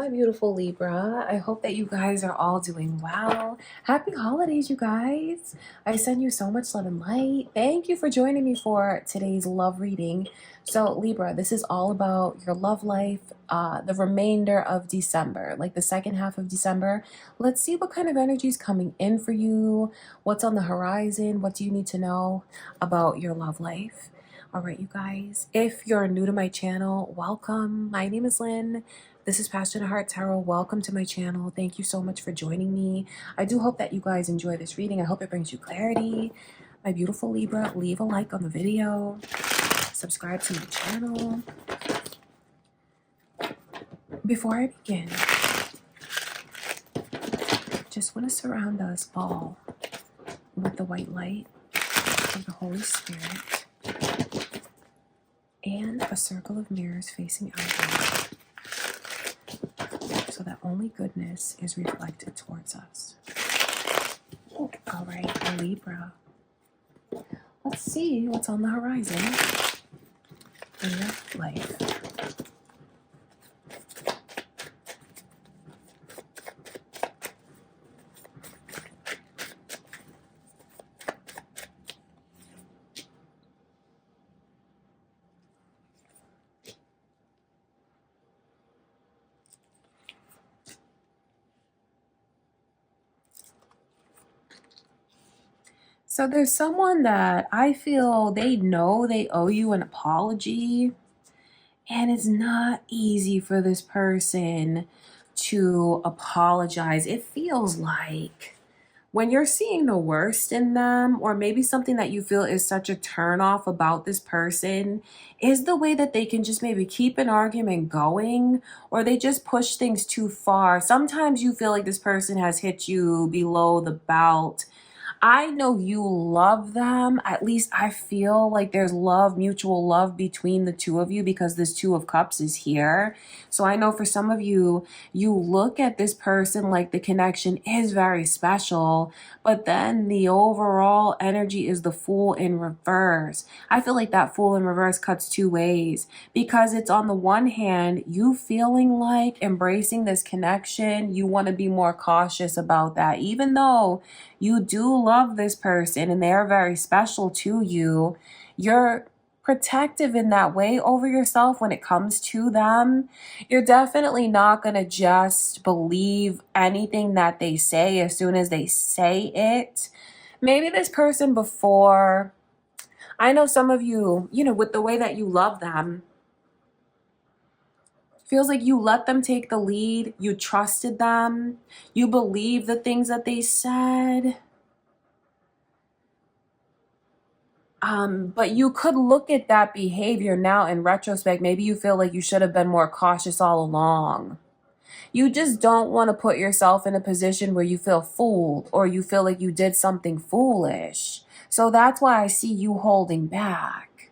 my beautiful Libra. I hope that you guys are all doing well. Happy holidays, you guys. I send you so much love and light. Thank you for joining me for today's love reading. So Libra, this is all about your love life, the remainder of December, like the second half of December. Let's see what kind of energy is coming in for you. What's on the horizon? What do you need to know about your love life? All right, you guys, if you're new to my channel, welcome. My name is Lynn. This is Passionate Heart Tarot. Welcome to my channel. Thank you so much for joining me. I do hope that you guys enjoy this reading. I hope it brings you clarity. My beautiful Libra, leave a like on the video. Subscribe to my channel. Before I begin, just want to surround us all with the white light of the Holy Spirit and a circle of mirrors facing outward so that only goodness is reflected towards us. All right, Libra. Let's see what's on the horizon in your life. So there's someone that I feel they know they owe you an apology, and it's not easy for this person to apologize. It feels like when you're seeing the worst in them, or maybe something that you feel is such a turnoff about this person, is the way that they can just maybe keep an argument going, or they just push things too far. Sometimes you feel like this person has hit you below the belt. I know you love them. At least I feel like there's love, mutual love between the two of you, because this Two of Cups is here. So I know for some of you, you look at this person like the connection is very special, but then the overall energy is the Fool in reverse. I feel like that Fool in reverse cuts two ways, because it's on the one hand, you feeling like embracing this connection, you want to be more cautious about that, even though you do love this person and they are very special to you. You're protective in that way over yourself when it comes to them. You're definitely not going to just believe anything that they say as soon as they say it. Maybe this person before, I know some of you, with the way that you love them, feels like you let them take the lead. You trusted them. You believe the things that they said. But you could look at that behavior now in retrospect. Maybe you feel like you should have been more cautious all along. You just don't want to put yourself in a position where you feel fooled, or you feel like you did something foolish. So that's why I see you holding back.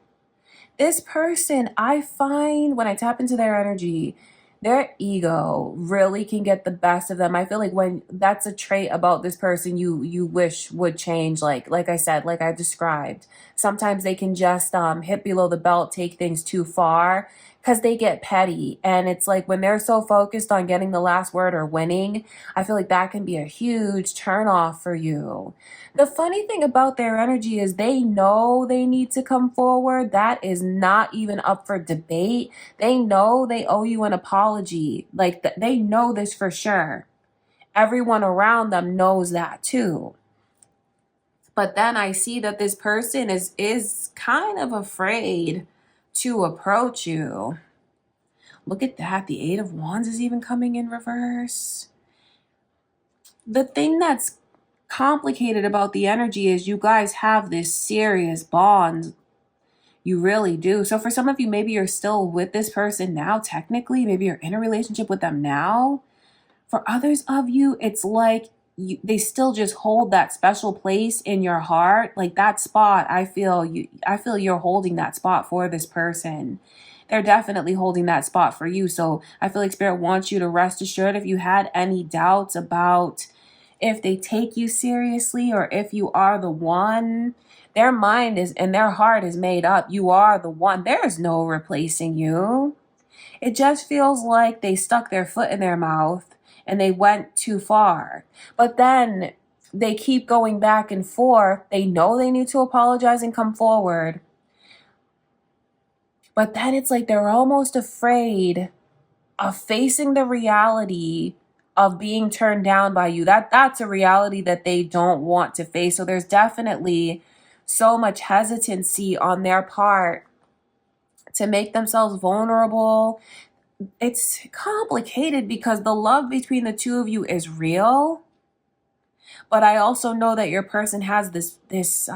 This person, I find when I tap into their energy, their ego really can get the best of them. I feel like when that's a trait about this person you wish would change, like I said, like I described. Sometimes they can just hit below the belt, take things too far, because they get petty. And it's like when they're so focused on getting the last word or winning, I feel like that can be a huge turnoff for you. The funny thing about their energy is they know they need to come forward. That is not even up for debate. They know they owe you an apology. Like they know this for sure. Everyone around them knows that too. But then I see that this person is kind of afraid to approach you. Look at that. The Eight of Wands is even coming in reverse. The thing that's complicated about the energy is you guys have this serious bond. You really do. So for some of you, maybe you're still with this person now, technically. Maybe you're in a relationship with them now. For others of you, it's like they still just hold that special place in your heart. Like that spot, I feel you're holding that spot for this person. They're definitely holding that spot for you. So I feel like Spirit wants you to rest assured, if you had any doubts about if they take you seriously or if you are the one, their mind is and their heart is made up. You are the one. There is no replacing you. It just feels like they stuck their foot in their mouth and they went too far. But then they keep going back and forth. They know they need to apologize and come forward. But then it's like they're almost afraid of facing the reality of being turned down by you. That's a reality that they don't want to face. So there's definitely so much hesitancy on their part to make themselves vulnerable. It's complicated because the love between the two of you is real. But I also know that your person has this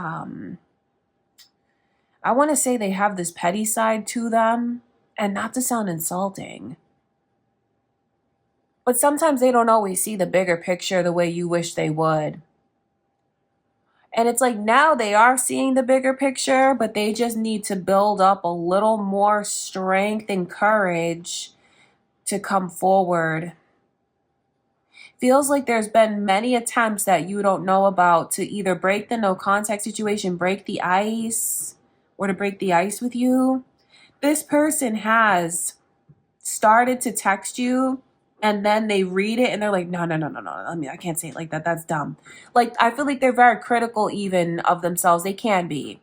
I want to say they have this petty side to them, and not to sound insulting, but sometimes they don't always see the bigger picture the way you wish they would. And it's like now they are seeing the bigger picture, but they just need to build up a little more strength and courage to come forward. Feels like there's been many attempts that you don't know about to either break the no contact situation, break the ice, or to break the ice with you. This person has started to text you and then they read it and they're like, no. I mean, I can't say it like that. That's dumb. Like, I feel like they're very critical even of themselves. They can be.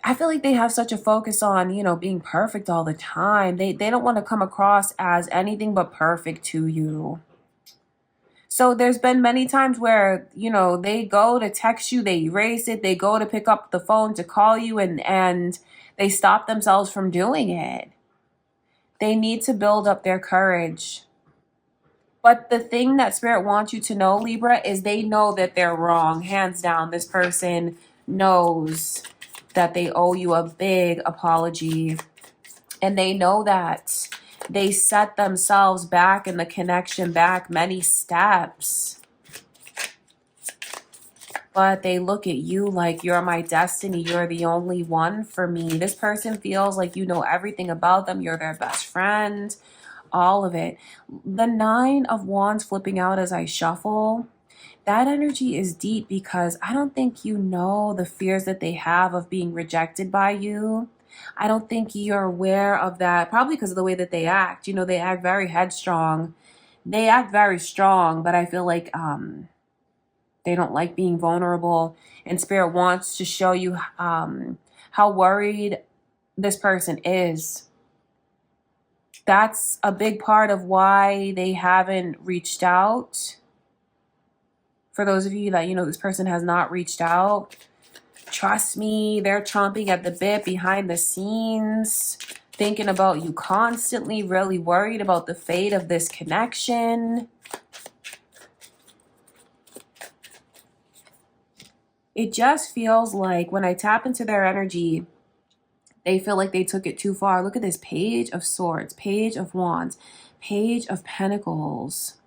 I feel like they have such a focus on, being perfect all the time. They don't want to come across as anything but perfect to you. So there's been many times where, they go to text you, they erase it, they go to pick up the phone to call you, and they stop themselves from doing it. They need to build up their courage. But the thing that Spirit wants you to know, Libra, is they know that they're wrong. Hands down, this person knows that they owe you a big apology. And they know that they set themselves back in the connection back many steps. But they look at you like you're my destiny. You're the only one for me. This person feels like you know everything about them. You're their best friend. All of it. The 9 of Wands flipping out as I shuffle. That energy is deep because I don't think you know the fears that they have of being rejected by you. I don't think you're aware of that, probably because of the way that they act. They act very headstrong. They act very strong, but I feel like they don't like being vulnerable. And Spirit wants to show you how worried this person is. That's a big part of why they haven't reached out. For those of you that, this person has not reached out, trust me, they're chomping at the bit behind the scenes, thinking about you constantly, really worried about the fate of this connection. It just feels like when I tap into their energy, they feel like they took it too far. Look at this Page of Swords, Page of Wands, Page of Pentacles.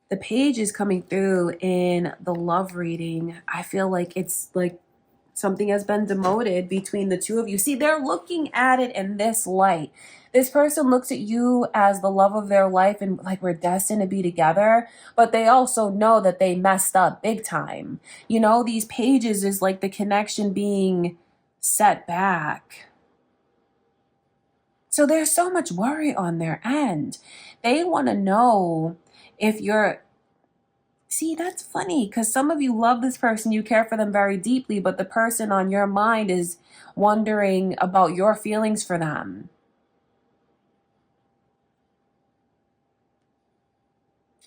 The page is coming through in the love reading. I feel like it's like something has been demoted between the two of you. See, they're looking at it in this light. This person looks at you as the love of their life and like we're destined to be together, but they also know that they messed up big time. These pages is like the connection being set back. So there's so much worry on their end. They want to know if you're, see, that's funny because some of you love this person, you care for them very deeply, but the person on your mind is wondering about your feelings for them.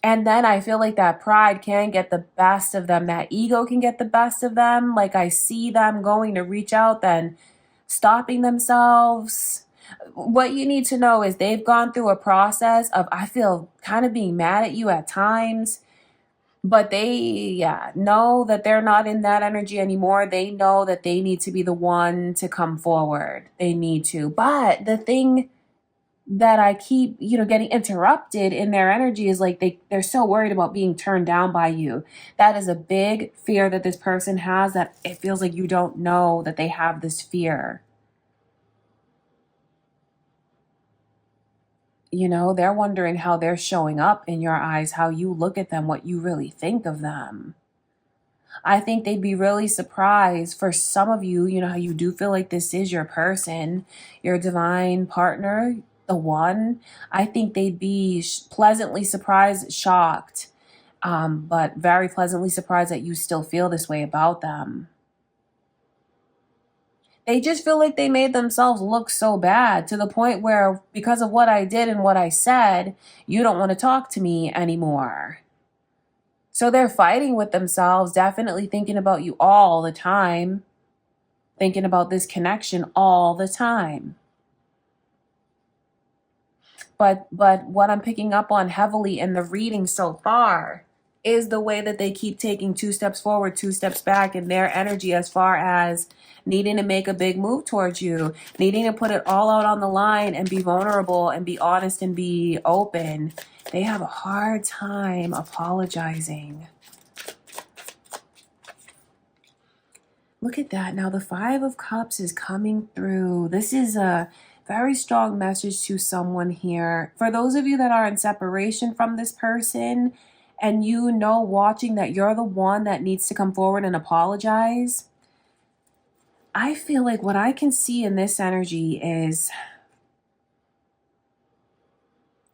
And then I feel like that pride can get the best of them. That ego can get the best of them. Like I see them going to reach out, then stopping themselves. What you need to know is they've gone through a process of, I feel, kind of being mad at you at times. But they, know that they're not in that energy anymore. They know that they need to be the one to come forward. They need to. But the thing that I keep, getting interrupted in their energy is like they're so worried about being turned down by you. That is a big fear that this person has, that it feels like you don't know that they have this fear. They're wondering how they're showing up in your eyes, how you look at them, what you really think of them. I think they'd be really surprised. For some of you, you know how you do feel like this is your person, your divine partner, the one. I think they'd be pleasantly surprised, shocked, but very pleasantly surprised that you still feel this way about them. They just feel like they made themselves look so bad to the point where, because of what I did and what I said, you don't want to talk to me anymore. So they're fighting with themselves, definitely thinking about you all the time, thinking about this connection all the time. But what I'm picking up on heavily in the reading so far is the way that they keep taking 2 steps forward, 2 steps back in their energy, as far as needing to make a big move towards you, needing to put it all out on the line and be vulnerable and be honest and be open. They have a hard time apologizing. Look at that. Now the 5 of Cups is coming through. This is a very strong message to someone here. For those of you that are in separation from this person, and you know, watching, that you're the one that needs to come forward and apologize, I feel like what I can see in this energy is,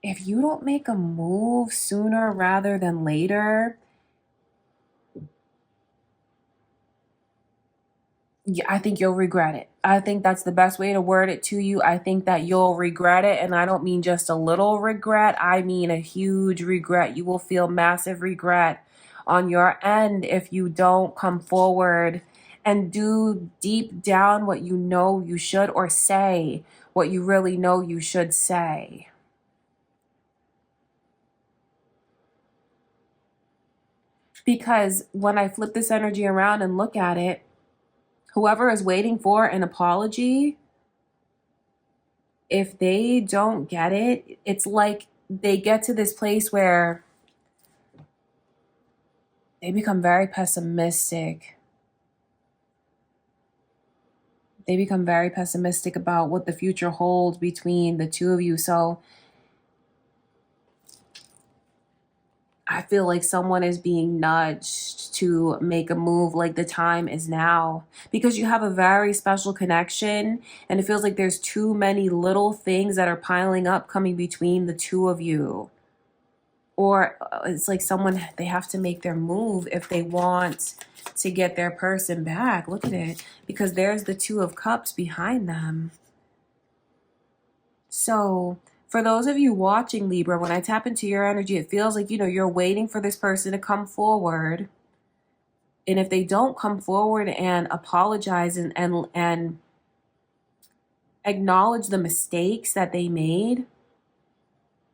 if you don't make a move sooner rather than later, I think you'll regret it. I think that's the best way to word it to you. I think that you'll regret it. And I don't mean just a little regret. I mean a huge regret. You will feel massive regret on your end if you don't come forward and do deep down what you know you should, or say what you really know you should say. Because when I flip this energy around and look at it, whoever is waiting for an apology, if they don't get it, it's like they get to this place where they become very pessimistic. They become very pessimistic about what the future holds between the two of you. So I feel like someone is being nudged to make a move, like the time is now, because you have a very special connection, and it feels like there's too many little things that are piling up coming between the two of you. Or it's like someone, they have to make their move if they want to get their person back. Look at it, because there's the 2 of Cups behind them. So for those of you watching, Libra, when I tap into your energy, it feels like, you know, you're waiting for this person to come forward. And if they don't come forward and apologize and acknowledge the mistakes that they made,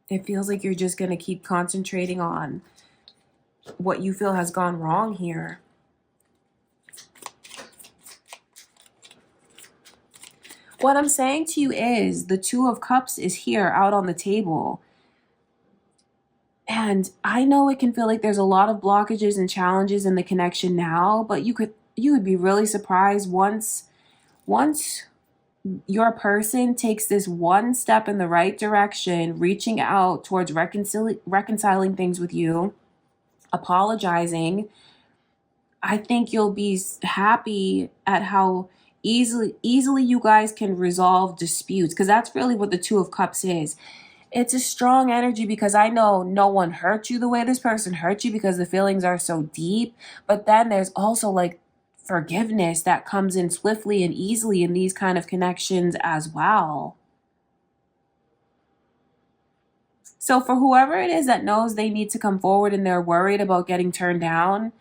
it feels like you're just going to keep concentrating on what you feel has gone wrong here. What I'm saying to you is the 2 of Cups is here out on the table. And I know it can feel like there's a lot of blockages and challenges in the connection now, but you would be really surprised once your person takes this one step in the right direction, reaching out towards reconciling things with you, apologizing. I think you'll be happy at how easily you guys can resolve disputes, because that's really what the 2 of Cups is. It's a strong energy, because I know no one hurt you the way this person hurt you, because the feelings are so deep. But then there's also like forgiveness that comes in swiftly and easily in these kind of connections as well. So for whoever it is that knows they need to come forward and they're worried about getting turned down,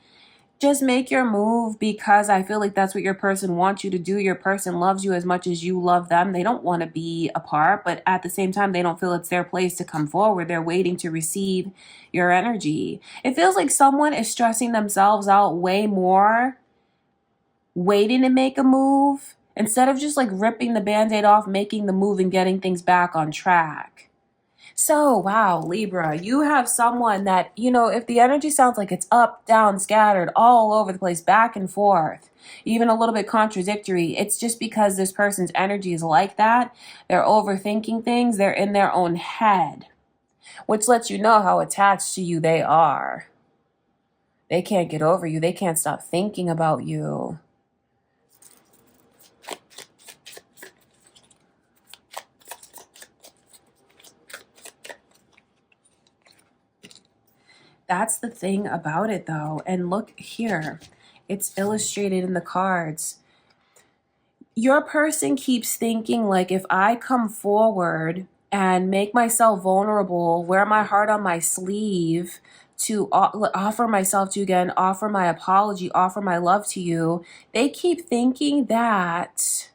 just make your move, because I feel like that's what your person wants you to do. Your person loves you as much as you love them. They don't want to be apart, but at the same time, they don't feel it's their place to come forward. They're waiting to receive your energy. It feels like someone is stressing themselves out way more, waiting to make a move, instead of just like ripping the Band-Aid off, making the move and getting things back on track. So, wow, Libra, you have someone that, you know, if the energy sounds like it's up, down, scattered, all over the place, back and forth, even a little bit contradictory, it's just because this person's energy is like that. They're overthinking things. They're in their own head, which lets you know how attached to you they are. They can't get over you. They can't stop thinking about you. That's the thing about it, though. And look here. It's illustrated in the cards. Your person keeps thinking, like, if I come forward and make myself vulnerable, wear my heart on my sleeve, to offer myself to you again, offer my apology, offer my love to you, they keep thinking that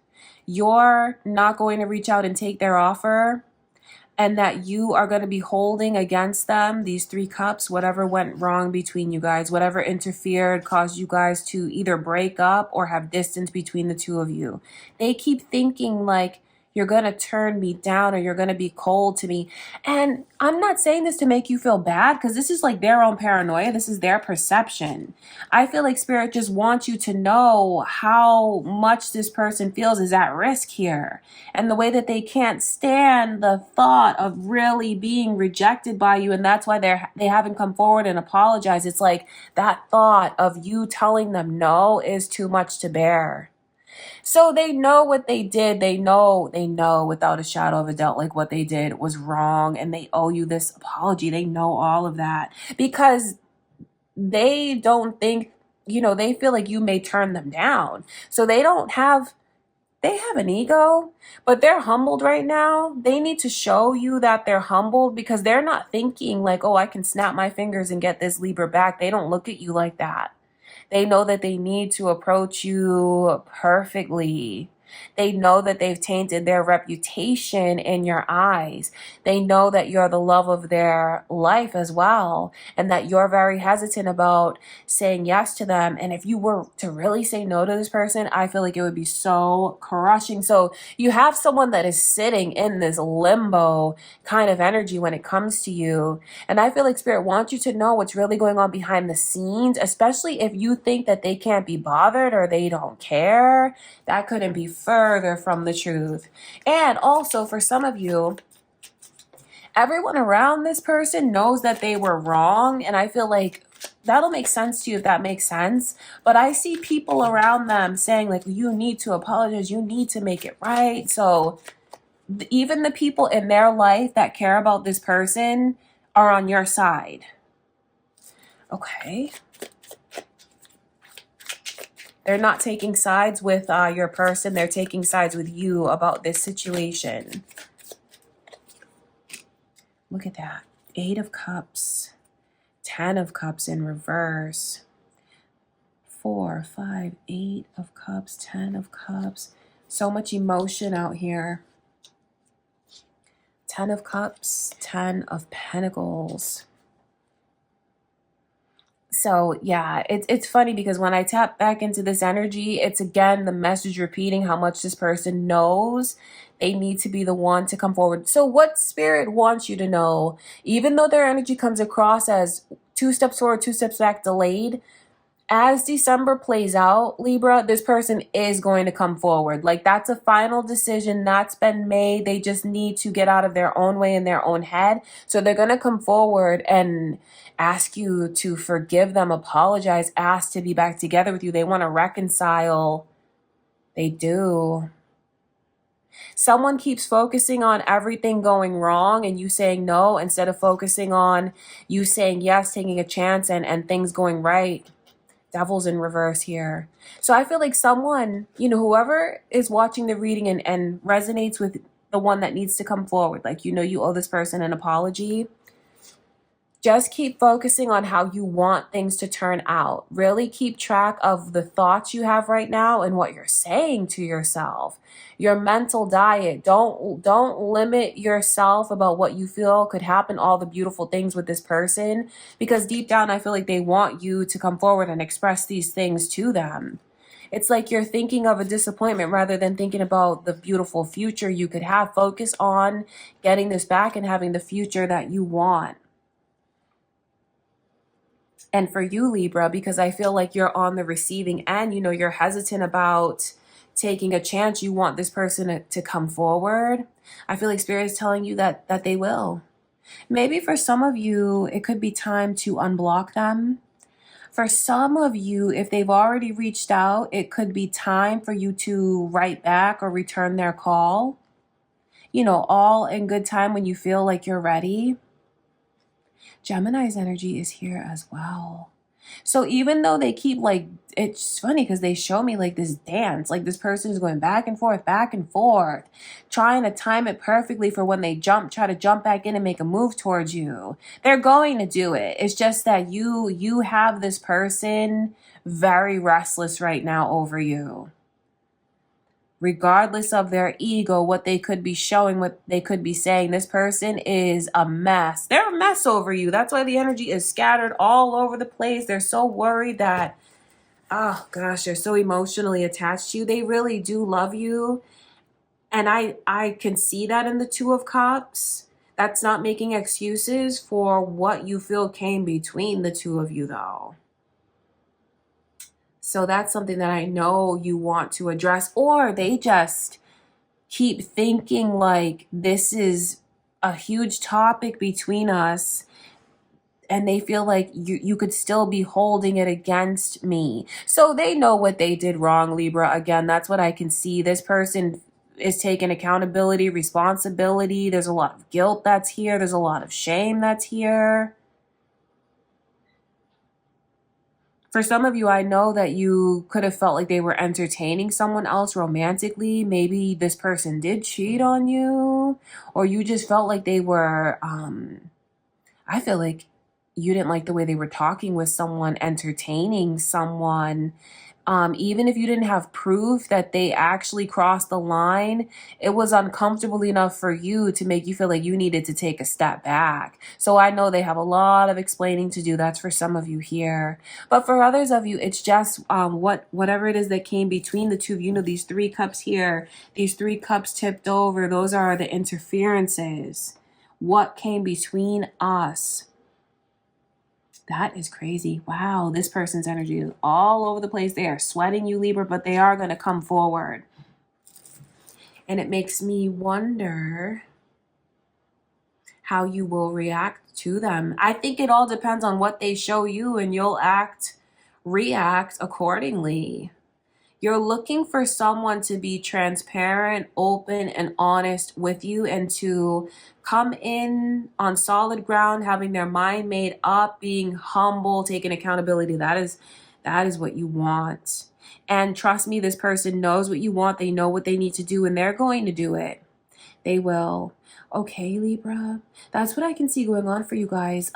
you're not going to reach out and take their offer, and that you are going to be holding against them these 3 cups, whatever went wrong between you guys, whatever interfered, caused you guys to either break up or have distance between the two of you. They keep thinking like you're going to turn me down or you're going to be cold to me. And I'm not saying this to make you feel bad, because this is like their own paranoia. This is their perception. I feel like Spirit just wants you to know how much this person feels is at risk here. And the way that they can't stand the thought of really being rejected by you. And that's why they haven't come forward and apologized. It's like that thought of you telling them no is too much to bear. So they know what they did. They know without a shadow of a doubt, like what they did was wrong, and they owe you this apology. They know all of that because they don't think, they feel like you may turn them down. So they have an ego, but they're humbled right now. They need to show you that they're humbled, because they're not thinking like, oh, I can snap my fingers and get this Libra back. They don't look at you like that. They know that they need to approach you perfectly. They know that they've tainted their reputation in your eyes. They know that you're the love of their life as well, and that you're very hesitant about saying yes to them. And if you were to really say no to this person, I feel like it would be so crushing. So you have someone that is sitting in this limbo kind of energy when it comes to you. And I feel like Spirit wants you to know what's really going on behind the scenes, especially if you think that they can't be bothered or they don't care. That couldn't be further from the truth. And also, for some of you, everyone around this person knows that they were wrong. And I feel like that'll make sense to you if that makes sense. But I see people around them saying like, you need to apologize. You need to make it right. So even the people in their life that care about this person are on your side. Okay. They're not taking sides with your person. They're taking sides with you about this situation. Look at that. 8 of Cups. 10 of Cups in reverse. 4, 5, 8 of Cups. 10 of Cups. So much emotion out here. 10 of Cups. 10 of Pentacles. So yeah, it's funny because when I tap back into this energy, it's again the message repeating how much this person knows they need to be the one to come forward. So what Spirit wants you to know, even though their energy comes across as 2 steps forward, 2 steps back, delayed, as December plays out, Libra, this person is going to come forward. Like that's a final decision that's been made. They just need to get out of their own way in their own head. So they're going to come forward and ask you to forgive them, apologize, ask to be back together with you. They want to reconcile. They do. Someone keeps focusing on everything going wrong and you saying no, instead of focusing on you saying yes, taking a chance and things going right. Devil's in reverse here. So I feel like someone, whoever is watching the reading and resonates with the one that needs to come forward, like, you owe this person an apology. Just keep focusing on how you want things to turn out. Really keep track of the thoughts you have right now and what you're saying to yourself. Your mental diet. Don't limit yourself about what you feel could happen, all the beautiful things with this person, because deep down I feel like they want you to come forward and express these things to them. It's like you're thinking of a disappointment rather than thinking about the beautiful future you could have. Focus on getting this back and having the future that you want. And for you, Libra, because I feel like you're on the receiving end, you're hesitant about taking a chance. You want this person to come forward. I feel like Spirit is telling you that they will. Maybe for some of you, it could be time to unblock them. For some of you, if they've already reached out, it could be time for you to write back or return their call. You know, all in good time when you feel like you're ready. Gemini's energy is here as well. So even though they keep like, it's funny because they show me like this dance, like this person is going back and forth, trying to time it perfectly for when they try to jump back in and make a move towards you. They're going to do it. It's just that you have this person very restless right now over you. Regardless of their ego, what they could be showing, what they could be saying, this person is a mess. They're a mess over you. That's why the energy is scattered all over the place. They're so worried that, oh gosh, they're so emotionally attached to you. They really do love you. And I can see that in the Two of Cups. That's not making excuses for what you feel came between the two of you, though. So that's something that I know you want to address, or they just keep thinking like this is a huge topic between us and they feel like you could still be holding it against me. So they know what they did wrong, Libra. Again, that's what I can see. This person is taking accountability, responsibility. There's a lot of guilt that's here. There's a lot of shame that's here. For some of you, I know that you could have felt like they were entertaining someone else romantically. Maybe this person did cheat on you, or you just felt like they were, I feel like you didn't like the way they were talking with someone, entertaining someone. Even if you didn't have proof that they actually crossed the line, it was uncomfortable enough for you to make you feel like you needed to take a step back. So I know they have a lot of explaining to do. That's for some of you here. But for others of you, it's just whatever it is that came between the two of you. You know, these 3 cups here, these 3 cups tipped over, those are the interferences. What came between us? That is crazy. Wow, this person's energy is all over the place. They are sweating you, Libra, but they are going to come forward. And it makes me wonder how you will react to them. I think it all depends on what they show you, and you'll react accordingly. You're looking for someone to be transparent, open, and honest with you, and to come in on solid ground, having their mind made up, being humble, taking accountability. That is what you want. And trust me, this person knows what you want. They know what they need to do, and they're going to do it. They will. Okay, Libra. That's what I can see going on for you guys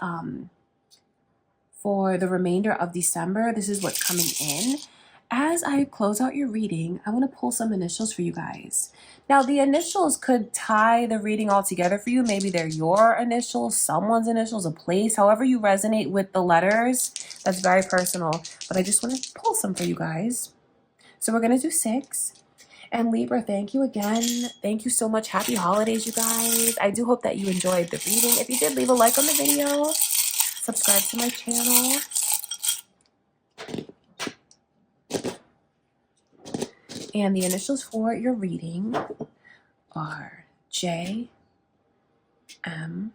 for the remainder of December. This is what's coming in. As I close out your reading, I want to pull some initials for you guys. Now, the initials could tie the reading all together for you. Maybe they're your initials, someone's initials, a place, however you resonate with the letters. That's very personal. But I just want to pull some for you guys. So we're going to do 6. And Libra, thank you again. Thank you so much. Happy holidays, you guys. I do hope that you enjoyed the reading. If you did, leave a like on the video. Subscribe to my channel. And the initials for your reading are J, M,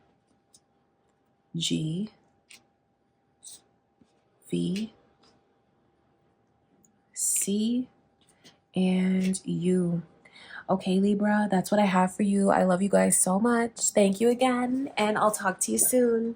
G, V, C, and U. Okay, Libra, that's what I have for you. I love you guys so much. Thank you again, and I'll talk to you soon.